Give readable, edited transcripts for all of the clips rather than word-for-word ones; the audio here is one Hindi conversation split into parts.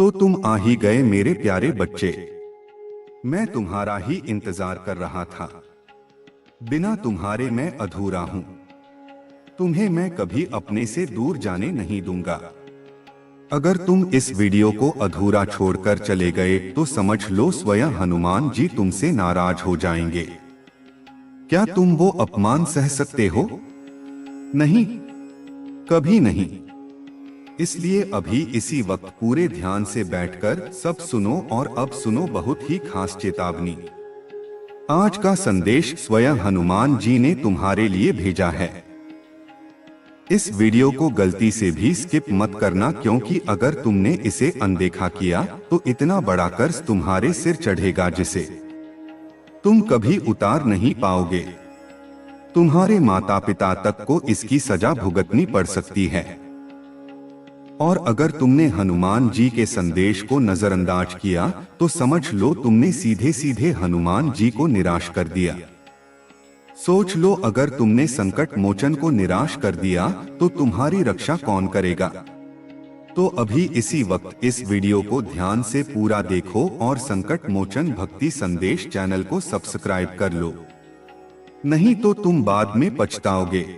तो तुम आ ही गए मेरे प्यारे बच्चे। मैं तुम्हारा ही इंतजार कर रहा था। बिना तुम्हारे मैं अधूरा हूं। तुम्हें मैं कभी अपने से दूर जाने नहीं दूंगा। अगर तुम इस वीडियो को अधूरा छोड़कर चले गए तो समझ लो स्वयं हनुमान जी तुमसे नाराज हो जाएंगे। क्या तुम वो अपमान सह सकते हो? नहीं, कभी नहीं। इसलिए अभी इसी वक्त पूरे ध्यान से बैठकर सब सुनो, और अब सुनो बहुत ही खास चेतावनी। आज का संदेश स्वयं हनुमान जी ने तुम्हारे लिए भेजा है। इस वीडियो को गलती से भी स्किप मत करना, क्योंकि अगर तुमने इसे अनदेखा किया तो इतना बड़ा कर्ज तुम्हारे सिर चढ़ेगा जिसे तुम कभी उतार नहीं पाओगे। तुम्हारे माता पिता तक को इसकी सजा भुगतनी पड़ सकती है। और अगर तुमने हनुमान जी के संदेश को नजरअंदाज किया तो समझ लो तुमने सीधे सीधे हनुमान जी को निराश कर दिया। सोच लो, अगर तुमने संकट मोचन को निराश कर दिया तो तुम्हारी रक्षा कौन करेगा? तो अभी इसी वक्त इस वीडियो को ध्यान से पूरा देखो और संकट मोचन भक्ति संदेश चैनल को सब्सक्राइब कर लो, नहीं तो तुम बाद में पछताओगे।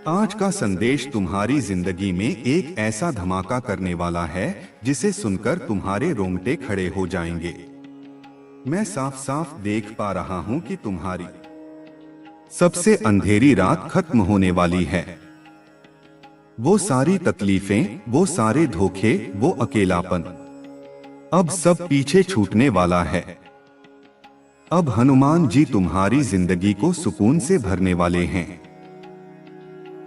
आज का संदेश तुम्हारी जिंदगी में एक ऐसा धमाका करने वाला है जिसे सुनकर तुम्हारे रोंगटे खड़े हो जाएंगे। मैं साफ साफ देख पा रहा हूं कि तुम्हारी सबसे अंधेरी रात खत्म होने वाली है। वो सारी तकलीफें, वो सारे धोखे, वो अकेलापन, अब सब पीछे छूटने वाला है। अब हनुमान जी तुम्हारी जिंदगी को सुकून से भरने वाले हैं।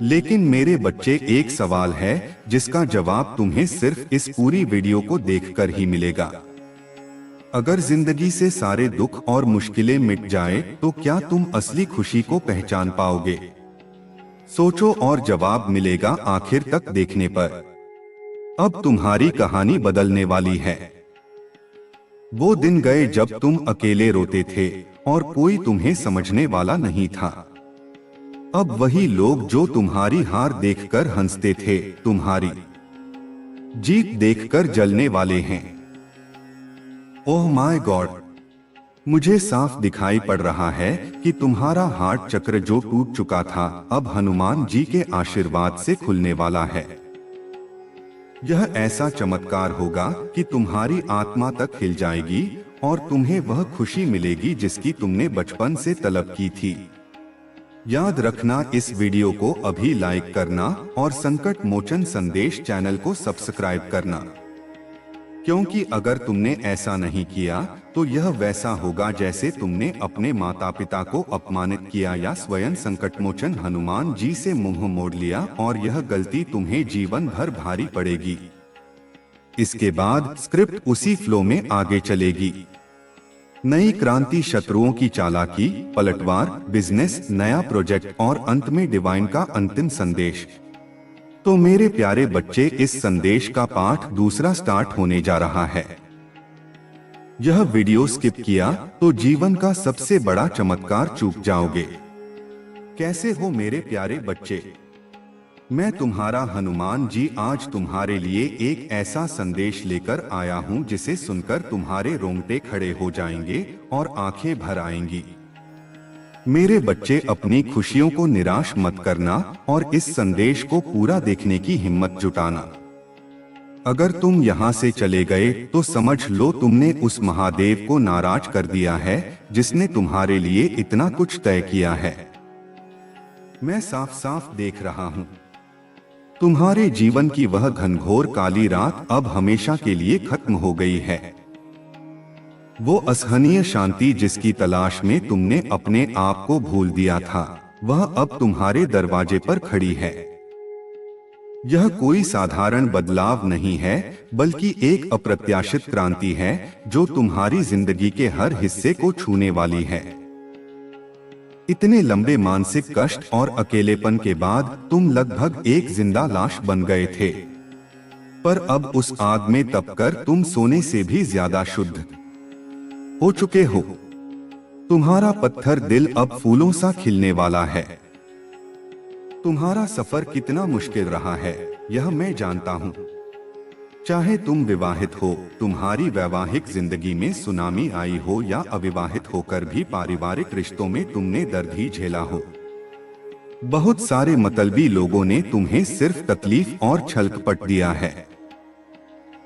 लेकिन मेरे बच्चे, एक सवाल है जिसका जवाब तुम्हें सिर्फ इस पूरी वीडियो को देखकर ही मिलेगा। अगर जिंदगी से सारे दुख और मुश्किलें मिट जाए तो क्या तुम असली खुशी को पहचान पाओगे? सोचो और जवाब मिलेगा आखिर तक देखने पर। अब तुम्हारी कहानी बदलने वाली है। वो दिन गए जब तुम अकेले रोते थे और कोई तुम्हें समझने वाला नहीं था। अब वही लोग जो तुम्हारी हार देखकर हंसते थे, तुम्हारी जीत देखकर जलने वाले हैं। ओह माय गॉड, मुझे साफ दिखाई पड़ रहा है कि तुम्हारा हार्ट चक्र जो टूट चुका था अब हनुमान जी के आशीर्वाद से खुलने वाला है। यह ऐसा चमत्कार होगा कि तुम्हारी आत्मा तक हिल जाएगी और तुम्हें वह खुशी मिलेगी जिसकी तुमने बचपन से तलब की थी। याद रखना, इस वीडियो को अभी लाइक करना और संकट मोचन संदेश चैनल को सब्सक्राइब करना, क्योंकि अगर तुमने ऐसा नहीं किया तो यह वैसा होगा जैसे तुमने अपने माता पिता को अपमानित किया या स्वयं संकटमोचन हनुमान जी से मुंह मोड़ लिया, और यह गलती तुम्हें जीवन भर भारी पड़ेगी। इसके बाद स्क्रिप्ट उसी फ्लो में आगे चलेगी। नई क्रांति, शत्रुओं की चालाकी, पलटवार, बिजनेस, नया प्रोजेक्ट और अंत में डिवाइन का अंतिम संदेश। तो मेरे प्यारे बच्चे, इस संदेश का पाठ दूसरा स्टार्ट होने जा रहा है। यह वीडियो स्किप किया तो जीवन का सबसे बड़ा चमत्कार चूक जाओगे। कैसे हो मेरे प्यारे बच्चे? मैं तुम्हारा हनुमान जी आज तुम्हारे लिए एक ऐसा संदेश लेकर आया हूं जिसे सुनकर तुम्हारे रोंगटे खड़े हो जाएंगे और आंखें भर आएंगी। मेरे बच्चे, अपनी खुशियों को निराश मत करना और इस संदेश को पूरा देखने की हिम्मत जुटाना। अगर तुम यहाँ से चले गए तो समझ लो तुमने उस महादेव को नाराज कर दिया है जिसने तुम्हारे लिए इतना कुछ तय किया है। मैं साफ साफ देख रहा हूँ तुम्हारे जीवन की वह घनघोर काली रात अब हमेशा के लिए खत्म हो गई है। वो असहनीय शांति जिसकी तलाश में तुमने अपने आप को भूल दिया था, वह अब तुम्हारे दरवाजे पर खड़ी है। यह कोई साधारण बदलाव नहीं है, बल्कि एक अप्रत्याशित क्रांति है जो तुम्हारी जिंदगी के हर हिस्से को छूने वाली है। इतने लंबे मानसिक कष्ट और अकेलेपन के बाद तुम लगभग एक जिंदा लाश बन गए थे, पर अब उस आग में तपकर तुम सोने से भी ज्यादा शुद्ध हो चुके हो। तुम्हारा पत्थर दिल अब फूलों सा खिलने वाला है। तुम्हारा सफर कितना मुश्किल रहा है यह मैं जानता हूँ, चाहे तुम विवाहित हो, तुम्हारी वैवाहिक जिंदगी में सुनामी आई हो या अविवाहित होकर भी पारिवारिक रिश्तों में तुमने दर्द ही झेला हो, बहुत सारे मतलबी लोगों ने तुम्हें सिर्फ तकलीफ और छलकपट दिया है।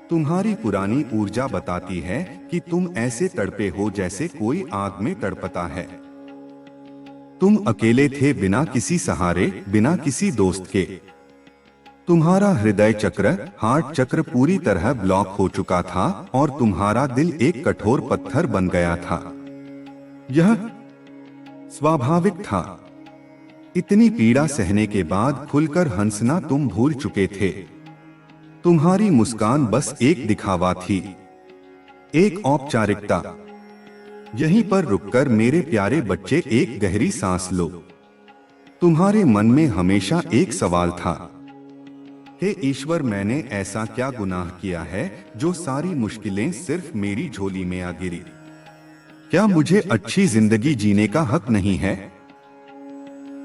तुम्हारी पुरानी ऊर्जा बताती है कि तुम ऐसे तड़पे हो जैसे कोई आग में तड़पता है। तुम अकेले थे, बिना किसी सहारे, बिना किसी दोस्त के। तुम्हारा हृदय चक्र, हार्ट चक्र पूरी तरह ब्लॉक हो चुका था और तुम्हारा दिल एक कठोर पत्थर बन गया था। यह स्वाभाविक था। इतनी पीड़ा सहने के बाद खुलकर हंसना तुम भूल चुके थे। तुम्हारी मुस्कान बस एक दिखावा थी, एक औपचारिकता। यहीं पर रुककर मेरे प्यारे बच्चे एक गहरी सांस लो। तुम्हारे मन में हमेशा एक सवाल था, हे ईश्वर, मैंने ऐसा क्या गुनाह किया है जो सारी मुश्किलें सिर्फ मेरी झोली में आ गिरी? क्या मुझे अच्छी जिंदगी जीने का हक नहीं है?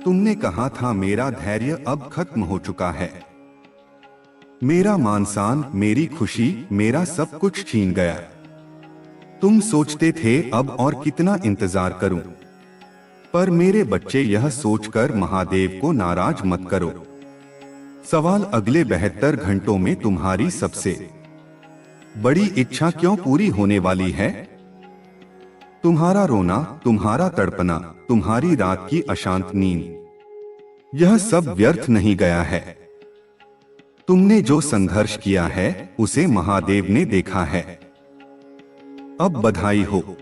तुमने कहा था मेरा धैर्य अब खत्म हो चुका है। मेरा मान-सम्मान, मेरी खुशी, मेरा सब कुछ छीन गया। तुम सोचते थे अब और कितना इंतजार करूं? पर मेरे बच्चे, यह सोचकर महादेव को नाराज मत करो। सवाल अगले 72 घंटों में तुम्हारी सबसे बड़ी इच्छा क्यों पूरी होने वाली है? तुम्हारा रोना, तुम्हारा तड़पना, तुम्हारी रात की अशांत नींद, यह सब व्यर्थ नहीं गया है। तुमने जो संघर्ष किया है उसे महादेव ने देखा है। अब बधाई हो,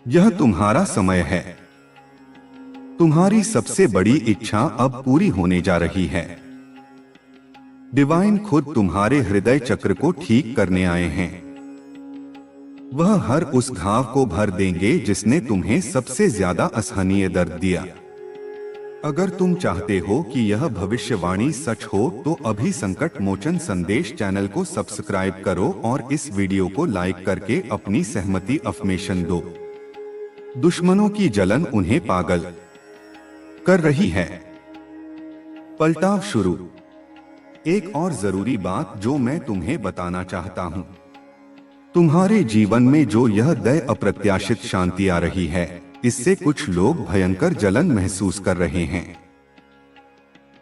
यह तुम्हारा समय है। तुम्हारी सबसे बड़ी इच्छा अब पूरी होने जा रही है। डिवाइन खुद तुम्हारे हृदय चक्र को ठीक करने आए हैं। वह हर उस घाव को भर देंगे जिसने तुम्हें सबसे ज्यादा असहनीय दर्द दिया। अगर तुम चाहते हो कि यह भविष्यवाणी सच हो तो अभी संकट मोचन संदेश चैनल को सब्सक्राइब करो और इस वीडियो को लाइक करके अपनी सहमति अफर्मेशन दो। दुश्मनों की जलन उन्हें पागल कर रही है। पलटाव शुरू। एक और जरूरी बात जो मैं तुम्हें बताना चाहता हूं, तुम्हारे जीवन में जो यह दय अप्रत्याशित शांति आ रही है, इससे कुछ लोग भयंकर जलन महसूस कर रहे हैं।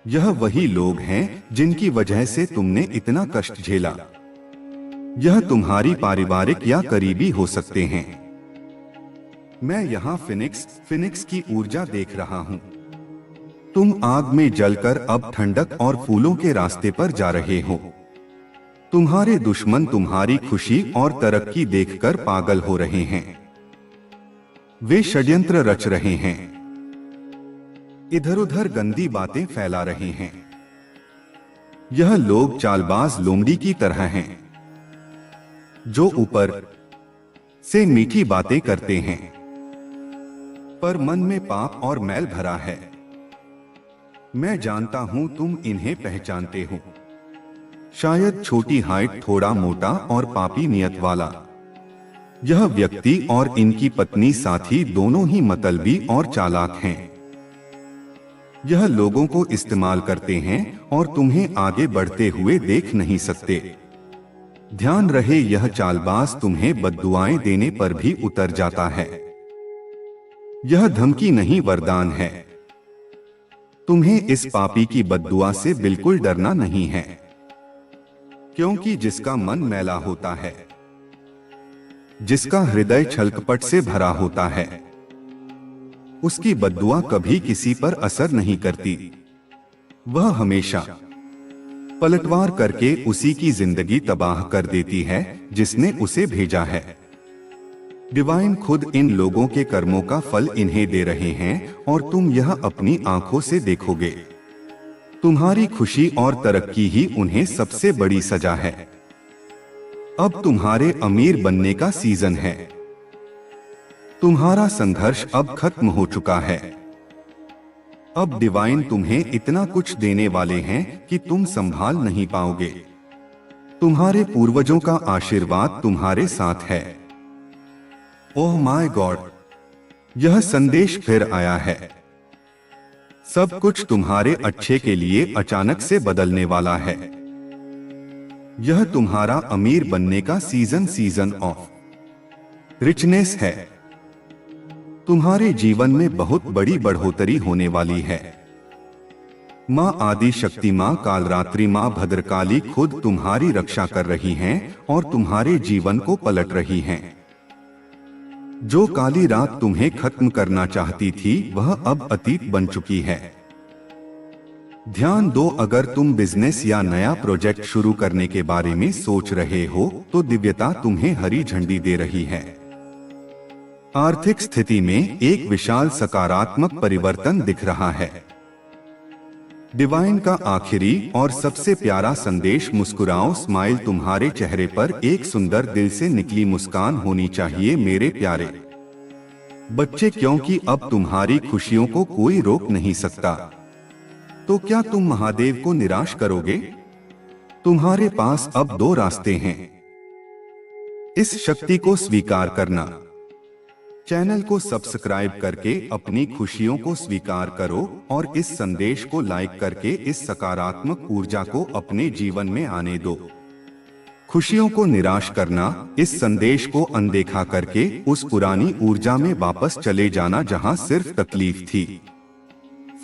यह वही लोग हैं जिनकी वजह से तुमने इतना कष्ट झेला। यह तुम्हारी पारिवारिक या करीबी हो सकते हैं। मैं यहाँ फिनिक्स की ऊर्जा देख रहा हूँ। तुम आग में जलकर अब ठंडक और फूलों के रास्ते पर जा रहे हो। तुम्हारे दुश्मन तुम्हारी खुशी और तरक्की देखकर पागल हो रहे हैं। वे षड्यंत्र रच रहे हैं, इधर-उधर गंदी बातें फैला रहे हैं। यह लोग चालबाज लोमड़ी की तरह हैं, जो ऊपर से मीठी बातें करते हैं, पर मन में पाप और मैल भरा है। मैं जानता हूं तुम इन्हें पहचानते हो। शायद छोटी हाइट, थोड़ा मोटा और पापी नियत वाला। यह व्यक्ति और इनकी पत्नी साथी दोनों ही मतलबी और चालाक हैं। यह लोगों को इस्तेमाल करते हैं और तुम्हें आगे बढ़ते हुए देख नहीं सकते। ध्यान रहे, यह चालबाज तुम्हें बद्दुआएं देने पर भी उतर जाता है। यह धमकी नहीं, वरदान है। तुम्हें इस पापी की बद्दुआ से बिल्कुल डरना नहीं है, क्योंकि जिसका मन मैला होता है, जिसका हृदय छलकपट से भरा होता है, उसकी बद्दुआ कभी किसी पर असर नहीं करती। वह हमेशा पलटवार करके उसी की जिंदगी तबाह कर देती है जिसने उसे भेजा है। डिवाइन खुद इन लोगों के कर्मों का फल इन्हें दे रहे हैं और तुम यह अपनी आंखों से देखोगे। तुम्हारी खुशी और तरक्की ही उन्हें सबसे बड़ी सजा है। अब तुम्हारे अमीर बनने का सीजन है। तुम्हारा संघर्ष अब खत्म हो चुका है। अब डिवाइन तुम्हें इतना कुछ देने वाले हैं कि तुम संभाल नहीं पाओगे। तुम्हारे पूर्वजों का आशीर्वाद तुम्हारे साथ है। ओह माय गॉड, यह संदेश फिर आया है। सब कुछ तुम्हारे अच्छे के लिए अचानक से बदलने वाला है। यह तुम्हारा अमीर बनने का सीजन ऑफ रिचनेस है। तुम्हारे जीवन में बहुत बड़ी बढ़ोतरी होने वाली है। माँ आदि शक्ति, माँ कालरात्रि, माँ भद्रकाली खुद तुम्हारी रक्षा कर रही हैं और तुम्हारे जीवन को पलट रही हैं। जो काली रात तुम्हें खत्म करना चाहती थी वह अब अतीत बन चुकी है। ध्यान दो, अगर तुम बिजनेस या नया प्रोजेक्ट शुरू करने के बारे में सोच रहे हो तो दिव्यता तुम्हें हरी झंडी दे रही है। आर्थिक स्थिति में एक विशाल सकारात्मक परिवर्तन दिख रहा है। डिवाइन का आखिरी और सबसे प्यारा संदेश, मुस्कुराओ, स्माइल। तुम्हारे चेहरे पर एक सुंदर दिल से निकली मुस्कान होनी चाहिए मेरे प्यारे बच्चे, क्योंकि अब तुम्हारी खुशियों को कोई रोक नहीं सकता। तो क्या तुम महादेव को निराश करोगे? तुम्हारे पास अब दो रास्ते हैं। इस शक्ति को स्वीकार करना। चैनल को सब्सक्राइब करके अपनी खुशियों को स्वीकार करो और इस संदेश को लाइक करके इस सकारात्मक ऊर्जा को अपने जीवन में आने दो। खुशियों को निराश करना, इस संदेश को अनदेखा करके उस पुरानी ऊर्जा में वापस चले जाना जहां सिर्फ तकलीफ थी।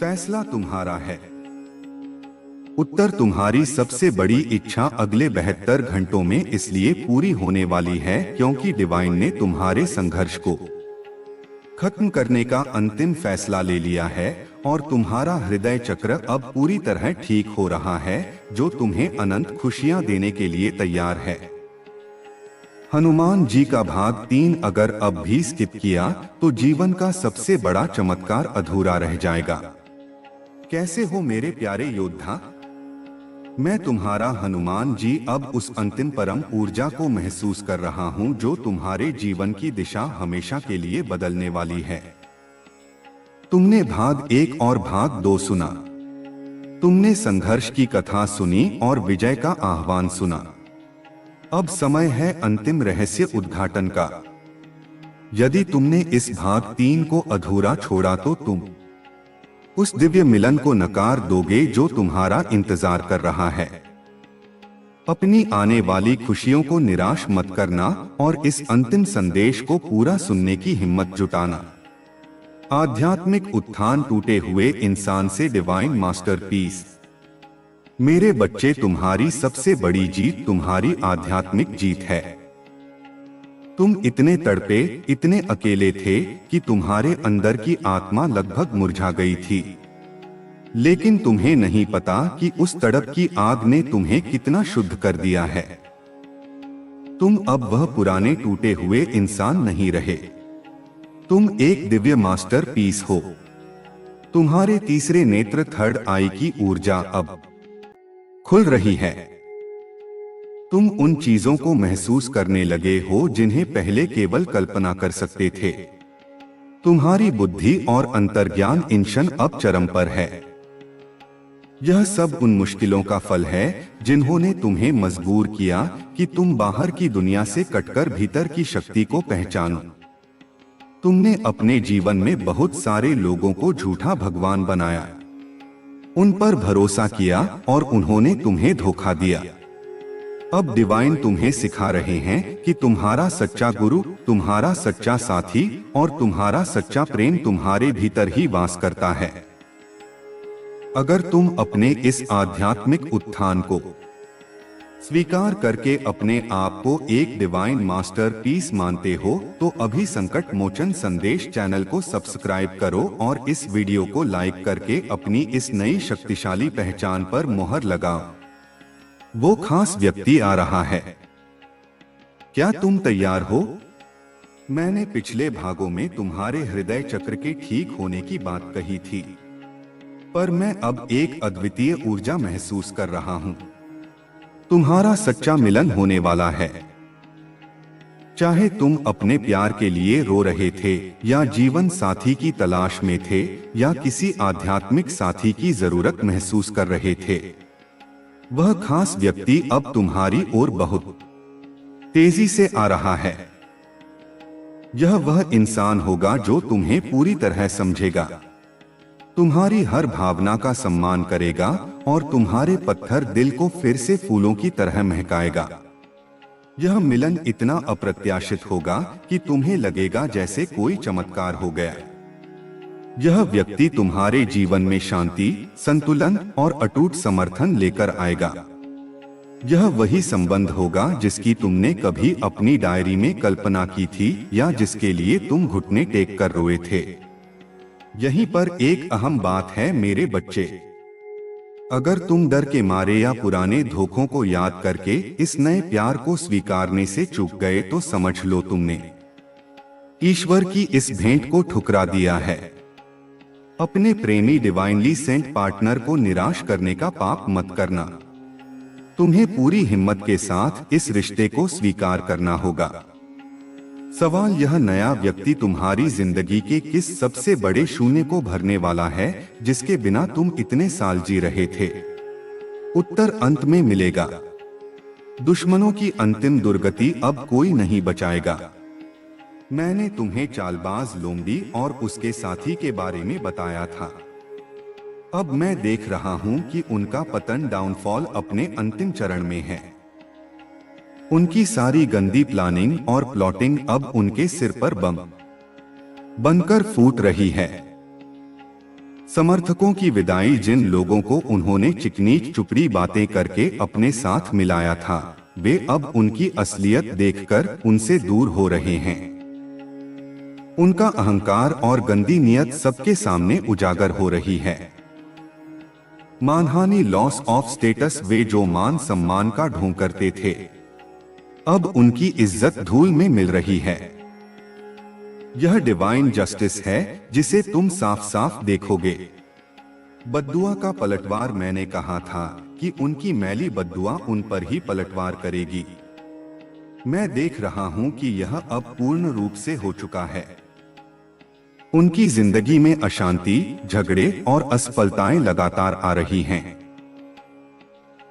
फैसला तुम्हारा है। उत्तर तुम्हारी सबसे बड़ी इच्छा अगले 72 घंटों में इसलिए पूरी होने वाली है क्योंकि डिवाइन ने तुम्हारे संघर्ष को खत्म करने का अंतिम फैसला ले लिया है और तुम्हारा हृदय चक्र अब पूरी तरह ठीक हो रहा है, जो तुम्हें अनंत खुशियां देने के लिए तैयार है। हनुमान जी का भाग 3 अगर अब भी स्किप किया तो जीवन का सबसे बड़ा चमत्कार अधूरा रह जाएगा। कैसे हो मेरे प्यारे योद्धा? मैं तुम्हारा हनुमान जी अब उस अंतिम परम ऊर्जा को महसूस कर रहा हूं जो तुम्हारे जीवन की दिशा हमेशा के लिए बदलने वाली है। तुमने भाग 1 और भाग 2 सुना। तुमने संघर्ष की कथा सुनी और विजय का आह्वान सुना। अब समय है अंतिम रहस्य उद्घाटन का। यदि तुमने इस भाग 3 को अधूरा छोड़ा तो तुम उस दिव्य मिलन को नकार दोगे जो तुम्हारा इंतजार कर रहा है। अपनी आने वाली खुशियों को निराश मत करना और इस अंतिम संदेश को पूरा सुनने की हिम्मत जुटाना। आध्यात्मिक उत्थान, टूटे हुए इंसान से डिवाइन मास्टरपीस। मेरे बच्चे, तुम्हारी सबसे बड़ी जीत तुम्हारी आध्यात्मिक जीत है। तुम इतने तड़पे, इतने अकेले थे कि तुम्हारे अंदर की आत्मा लगभग मुरझा गई थी, लेकिन तुम्हें नहीं पता कि उस तड़प की आग ने तुम्हें कितना शुद्ध कर दिया है। तुम अब वह पुराने टूटे हुए इंसान नहीं रहे। तुम एक दिव्य मास्टरपीस हो। तुम्हारे तीसरे नेत्र, थर्ड आई की ऊर्जा अब खुल रही है। तुम उन चीजों को महसूस करने लगे हो जिन्हें पहले केवल कल्पना कर सकते थे। तुम्हारी बुद्धि और अंतर्ज्ञान इंशन अब चरम पर है। यह सब उन मुश्किलों का फल है जिन्होंने तुम्हें मजबूर किया कि तुम बाहर की दुनिया से कटकर भीतर की शक्ति को पहचानो। तुमने अपने जीवन में बहुत सारे लोगों को झूठा भगवान बनाया, उन पर भरोसा किया और उन्होंने तुम्हें धोखा दिया। अब डिवाइन तुम्हें सिखा रहे हैं कि तुम्हारा सच्चा गुरु, तुम्हारा सच्चा साथी और तुम्हारा सच्चा प्रेम तुम्हारे भीतर ही वास करता है। अगर तुम अपने इस आध्यात्मिक उत्थान को स्वीकार करके अपने आप को एक डिवाइन मास्टरपीस मानते हो तो अभी संकट मोचन संदेश चैनल को सब्सक्राइब करो और इस वीडियो को लाइक करके अपनी इस नई शक्तिशाली पहचान पर मोहर लगाओ। वो खास व्यक्ति आ रहा है। क्या तुम तैयार हो? मैंने पिछले भागों में तुम्हारे हृदय चक्र के ठीक होने की बात कही थी, पर मैं अब एक अद्वितीय ऊर्जा महसूस कर रहा हूं। तुम्हारा सच्चा मिलन होने वाला है। चाहे तुम अपने प्यार के लिए रो रहे थे या जीवन साथी की तलाश में थे या किसी आध्यात्मिक साथी की जरूरत महसूस कर रहे थे, वह खास व्यक्ति अब तुम्हारी ओर बहुत तेजी से आ रहा है। यह वह इंसान होगा जो तुम्हें पूरी तरह समझेगा, तुम्हारी हर भावना का सम्मान करेगा और तुम्हारे पत्थर दिल को फिर से फूलों की तरह महकाएगा। यह मिलन इतना अप्रत्याशित होगा कि तुम्हें लगेगा जैसे कोई चमत्कार हो गया। यह व्यक्ति तुम्हारे जीवन में शांति, संतुलन और अटूट समर्थन लेकर आएगा। यह वही संबंध होगा जिसकी तुमने कभी अपनी डायरी में कल्पना की थी या जिसके लिए तुम घुटने टेक कर रोए थे। यहीं पर एक अहम बात है मेरे बच्चे। अगर तुम डर के मारे या पुराने धोखों को याद करके इस नए प्यार को स्वीकारने से चूक गए तो समझ लो तुमने ईश्वर की इस भेंट को ठुकरा दिया है। अपने प्रेमी डिवाइनली सेंट पार्टनर को निराश करने का पाप मत करना। तुम्हें पूरी हिम्मत के साथ इस रिश्ते को स्वीकार करना होगा। सवाल यह नया व्यक्ति तुम्हारी जिंदगी के किस सबसे बड़े शून्य को भरने वाला है जिसके बिना तुम इतने साल जी रहे थे। उत्तर अंत में मिलेगा। दुश्मनों की अंतिम दुर्गति अब कोई नहीं बचाएगा। मैंने तुम्हें चालबाज लोमड़ी और उसके साथी के बारे में बताया था। अब मैं देख रहा हूं कि उनका पतन, डाउनफॉल अपने अंतिम चरण में है। उनकी सारी गंदी प्लानिंग और प्लॉटिंग अब उनके सिर पर बम बनकर फूट रही है। समर्थकों की विदाई, जिन लोगों को उन्होंने चिकनी चुपड़ी बातें करके अपने साथ मिलाया था, वे अब उनकी असलियत देखकर उनसे दूर हो रहे हैं। उनका अहंकार और गंदी नीयत सबके सामने उजागर हो रही है। मानहानि, लॉस ऑफ स्टेटस, वे जो मान सम्मान का ढोंग करते थे, अब उनकी इज्जत धूल में मिल रही है। यह डिवाइन जस्टिस है जिसे तुम साफ साफ देखोगे। बद्दुआ का पलटवार, मैंने कहा था कि उनकी मैली बद्दुआ उन पर ही पलटवार करेगी। मैं देख रहा हूं कि यह अब पूर्ण रूप से हो चुका है। उनकी जिंदगी में अशांति, झगड़े और असफलताएं लगातार आ रही हैं।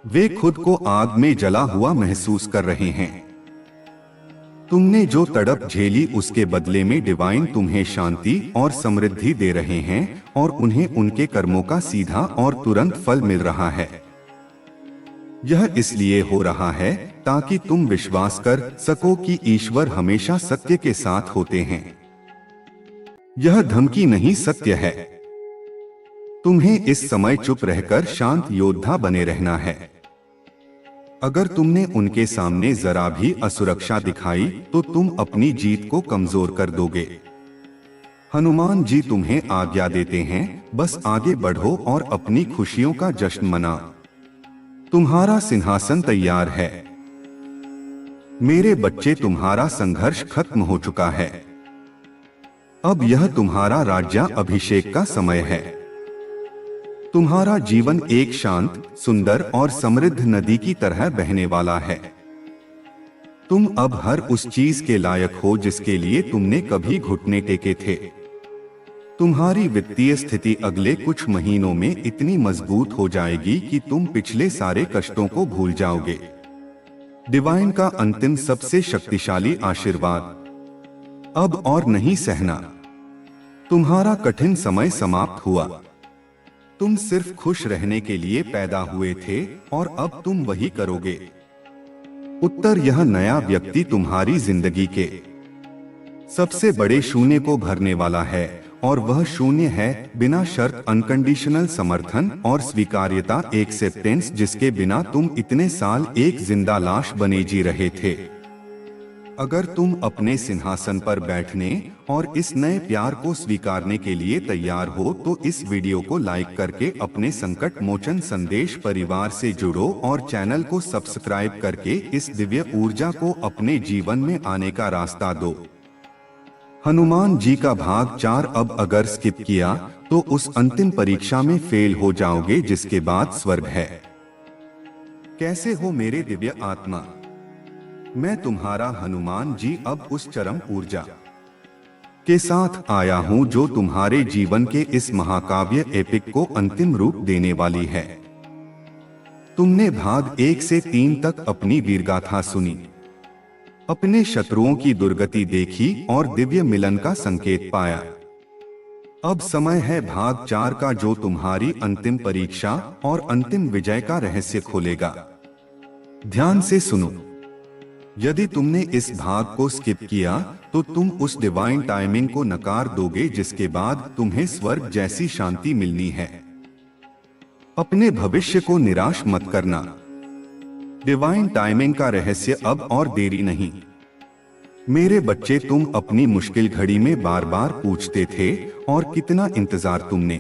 वे खुद को आग में जला हुआ महसूस कर रहे हैं। तुमने जो तड़प झेली उसके बदले में डिवाइन तुम्हें शांति और समृद्धि दे रहे हैं और उन्हें उनके कर्मों का सीधा और तुरंत फल मिल रहा है। यह इसलिए हो रहा है ताकि तुम विश्वास कर सको कि ईश्वर हमेशा सत्य के साथ होते हैं। यह धमकी नहीं, सत्य है। तुम्हें इस समय चुप रहकर शांत योद्धा बने रहना है। अगर तुमने उनके सामने जरा भी असुरक्षा दिखाई तो तुम अपनी जीत को कमजोर कर दोगे। हनुमान जी तुम्हें आज्ञा देते हैं, बस आगे बढ़ो और अपनी खुशियों का जश्न मनाओ। तुम्हारा सिंहासन तैयार है। मेरे बच्चे, तुम्हारा संघर्ष खत्म हो चुका है। अब यह तुम्हारा राज्याभिषेक का समय है। तुम्हारा जीवन एक शांत, सुंदर और समृद्ध नदी की तरह बहने वाला है। तुम अब हर उस चीज के लायक हो जिसके लिए तुमने कभी घुटने टेके थे। तुम्हारी वित्तीय स्थिति अगले कुछ महीनों में इतनी मजबूत हो जाएगी कि तुम पिछले सारे कष्टों को भूल जाओगे। डिवाइन का अंतिम सबसे शक्तिशाली आशीर्वाद, अब और नहीं सहना। तुम्हारा कठिन समय समाप्त हुआ। तुम सिर्फ खुश रहने के लिए पैदा हुए थे और अब तुम वही करोगे। उत्तर, यह नया व्यक्ति तुम्हारी जिंदगी के सबसे बड़े शून्य को भरने वाला है और वह शून्य है बिना शर्त, अनकंडीशनल समर्थन और स्वीकार्यता, एक्सेप्टेंस, जिसके बिना तुम इतने साल एक जिंदा लाश बने जी रहे थे। अगर तुम अपने सिंहासन पर बैठने और इस नए प्यार को स्वीकारने के लिए तैयार हो तो इस वीडियो को लाइक करके अपने संकट मोचन संदेश परिवार से जुड़ो और चैनल को सब्सक्राइब करके इस दिव्य ऊर्जा को अपने जीवन में आने का रास्ता दो। हनुमान जी का भाग 4। अब अगर स्किप किया तो उस अंतिम परीक्षा में फेल हो जाओगे जिसके बाद स्वर्ग है। कैसे हो मेरे दिव्य आत्मा? मैं तुम्हारा हनुमान जी अब उस चरम ऊर्जा के साथ आया हूं जो तुम्हारे जीवन के इस महाकाव्य एपिक को अंतिम रूप देने वाली है। तुमने भाग 1 से 3 तक अपनी वीरगाथा सुनी, अपने शत्रुओं की दुर्गति देखी और दिव्य मिलन का संकेत पाया। अब समय है भाग 4 का, जो तुम्हारी अंतिम परीक्षा और अंतिम विजय का रहस्य खोलेगा। ध्यान से सुनो। यदि तुमने इस भाग को स्किप किया तो तुम उस डिवाइन टाइमिंग को नकार दोगे जिसके बाद तुम्हें स्वर्ग जैसी शांति मिलनी है। अपने भविष्य को निराश मत करना। डिवाइन टाइमिंग का रहस्य अब और देरी नहीं। मेरे बच्चे, तुम अपनी मुश्किल घड़ी में बार बार पूछते थे और कितना इंतजार तुमने